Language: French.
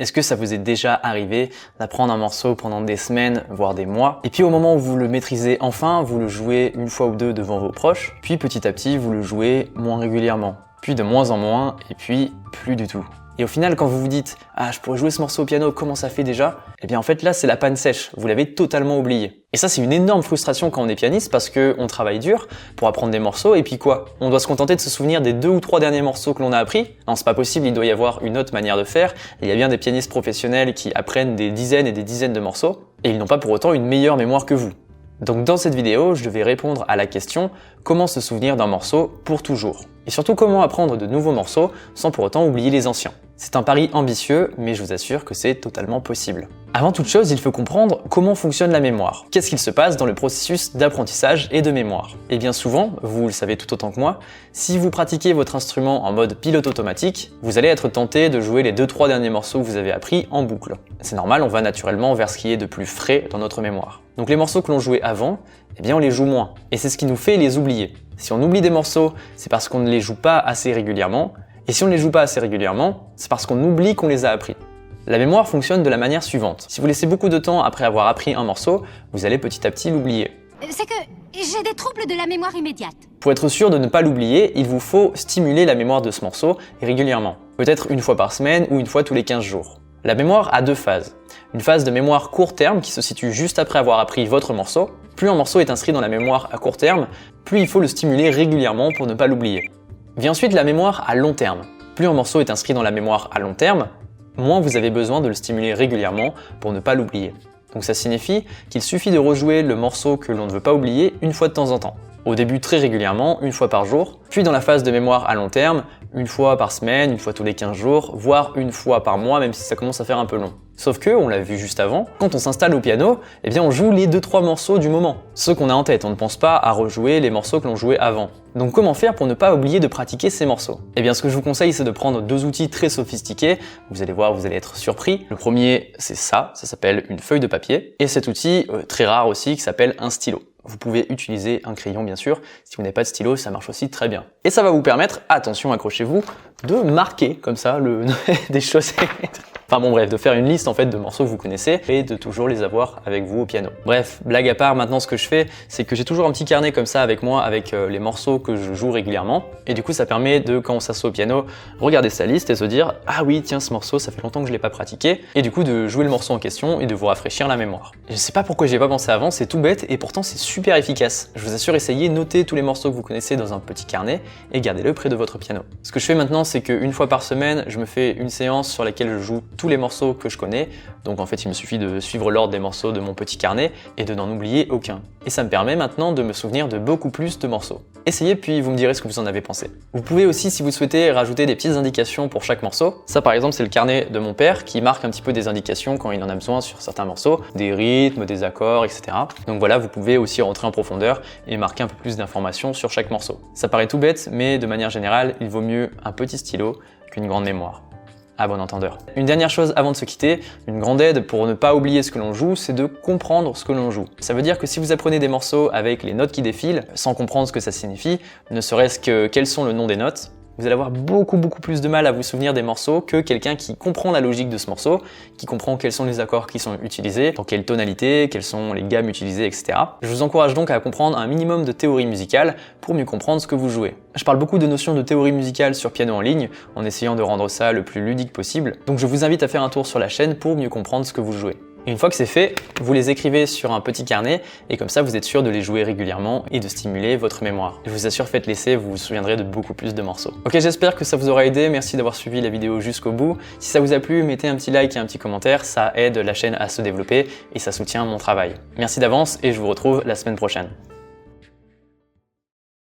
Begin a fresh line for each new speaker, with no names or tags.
Est-ce que ça vous est déjà arrivé d'apprendre un morceau pendant des semaines, voire des mois, et puis au moment où vous le maîtrisez enfin, vous le jouez une fois ou deux devant vos proches, puis petit à petit vous le jouez moins régulièrement, puis de moins en moins, et puis plus du tout. Et au final, quand vous vous dites « Ah, je pourrais jouer ce morceau au piano, comment ça fait déjà ?» Eh bien en fait là, c'est la panne sèche, vous l'avez totalement oublié. Et ça, c'est une énorme frustration quand on est pianiste parce qu'on travaille dur pour apprendre des morceaux, et puis quoi? On doit se contenter de se souvenir des 2 ou 3 derniers morceaux que l'on a appris? Non, c'est pas possible, il doit y avoir une autre manière de faire. Il y a bien des pianistes professionnels qui apprennent des dizaines et des dizaines de morceaux, et ils n'ont pas pour autant une meilleure mémoire que vous. Donc dans cette vidéo, je vais répondre à la question « Comment se souvenir d'un morceau pour toujours ?» Et surtout comment apprendre de nouveaux morceaux sans pour autant oublier les anciens. C'est un pari ambitieux, mais je vous assure que c'est totalement possible. Avant toute chose, il faut comprendre comment fonctionne la mémoire. Qu'est-ce qu'il se passe dans le processus d'apprentissage et de mémoire? Et bien souvent, vous le savez tout autant que moi, si vous pratiquez votre instrument en mode pilote automatique, vous allez être tenté de jouer les 2-3 derniers morceaux que vous avez appris en boucle. C'est normal, on va naturellement vers ce qui est de plus frais dans notre mémoire. Donc les morceaux que l'on jouait avant, eh bien on les joue moins. Et c'est ce qui nous fait les oublier. Si on oublie des morceaux, c'est parce qu'on ne les joue pas assez régulièrement. Et si on ne les joue pas assez régulièrement, c'est parce qu'on oublie qu'on les a appris. La mémoire fonctionne de la manière suivante. Si vous laissez beaucoup de temps après avoir appris un morceau, vous allez petit à petit l'oublier.
C'est que j'ai des troubles de la mémoire immédiate.
Pour être sûr de ne pas l'oublier, il vous faut stimuler la mémoire de ce morceau régulièrement. Peut-être une fois par semaine ou une fois tous les 15 jours. La mémoire a 2 phases. Une phase de mémoire court terme qui se situe juste après avoir appris votre morceau. Plus un morceau est inscrit dans la mémoire à court terme, plus il faut le stimuler régulièrement pour ne pas l'oublier. Vient ensuite la mémoire à long terme. Plus un morceau est inscrit dans la mémoire à long terme, moins vous avez besoin de le stimuler régulièrement pour ne pas l'oublier. Donc ça signifie qu'il suffit de rejouer le morceau que l'on ne veut pas oublier une fois de temps en temps. Au début très régulièrement, une fois par jour, puis dans la phase de mémoire à long terme, une fois par semaine, une fois tous les 15 jours, voire une fois par mois, même si ça commence à faire un peu long. Sauf que, on l'a vu juste avant, quand on s'installe au piano, eh bien on joue les 2-3 morceaux du moment. Ceux qu'on a en tête, on ne pense pas à rejouer les morceaux que l'on jouait avant. Donc comment faire pour ne pas oublier de pratiquer ces morceaux? Eh bien ce que je vous conseille, c'est de prendre 2 outils très sophistiqués. Vous allez voir, vous allez être surpris. Le premier, c'est ça s'appelle une feuille de papier. Et cet outil, très rare aussi, qui s'appelle un stylo. Vous pouvez utiliser un crayon bien sûr, si vous n'avez pas de stylo ça marche aussi très bien. Et ça va vous permettre, attention accrochez-vous, de marquer comme ça des choses. Enfin bon bref, de faire une liste en fait de morceaux que vous connaissez et de toujours les avoir avec vous au piano. Bref, blague à part, maintenant ce que je fais, c'est que j'ai toujours un petit carnet comme ça avec moi avec les morceaux que je joue régulièrement. Et du coup ça permet de, quand on s'assoit au piano, regarder sa liste et se dire « Ah oui, tiens ce morceau, ça fait longtemps que je l'ai pas pratiqué » et du coup de jouer le morceau en question et de vous rafraîchir la mémoire. Je sais pas pourquoi j'y ai pas pensé avant, c'est tout bête et pourtant c'est super efficace. Je vous assure, essayez, notez tous les morceaux que vous connaissez dans un petit carnet et gardez-le près de votre piano. Ce que je fais maintenant, c'est qu'une fois par semaine, je me fais une séance sur laquelle je joue tous les morceaux que je connais. Donc en fait, il me suffit de suivre l'ordre des morceaux de mon petit carnet et de n'en oublier aucun. Et ça me permet maintenant de me souvenir de beaucoup plus de morceaux. Essayez puis vous me direz ce que vous en avez pensé. Vous pouvez aussi, si vous souhaitez, rajouter des petites indications pour chaque morceau. Ça par exemple, c'est le carnet de mon père qui marque un petit peu des indications quand il en a besoin sur certains morceaux, des rythmes, des accords, etc. Donc voilà, vous pouvez aussi rentrer en profondeur et marquer un peu plus d'informations sur chaque morceau. Ça paraît tout bête, mais de manière générale, il vaut mieux un petit stylo qu'une grande mémoire. À bon entendeur. Une dernière chose avant de se quitter, une grande aide pour ne pas oublier ce que l'on joue, c'est de comprendre ce que l'on joue. Ça veut dire que si vous apprenez des morceaux avec les notes qui défilent, sans comprendre ce que ça signifie, ne serait-ce que quels sont le nom des notes, vous allez avoir beaucoup plus de mal à vous souvenir des morceaux que quelqu'un qui comprend la logique de ce morceau, qui comprend quels sont les accords qui sont utilisés, dans quelle tonalité, quelles sont les gammes utilisées, etc. Je vous encourage donc à comprendre un minimum de théorie musicale pour mieux comprendre ce que vous jouez. Je parle beaucoup de notions de théorie musicale sur piano en ligne, en essayant de rendre ça le plus ludique possible, donc je vous invite à faire un tour sur la chaîne pour mieux comprendre ce que vous jouez. Et une fois que c'est fait, vous les écrivez sur un petit carnet et comme ça vous êtes sûr de les jouer régulièrement et de stimuler votre mémoire. Je vous assure, faites l'essai, vous vous souviendrez de beaucoup plus de morceaux. Ok, j'espère que ça vous aura aidé, merci d'avoir suivi la vidéo jusqu'au bout. Si ça vous a plu, mettez un petit like et un petit commentaire, ça aide la chaîne à se développer et ça soutient mon travail. Merci d'avance et je vous retrouve la semaine prochaine.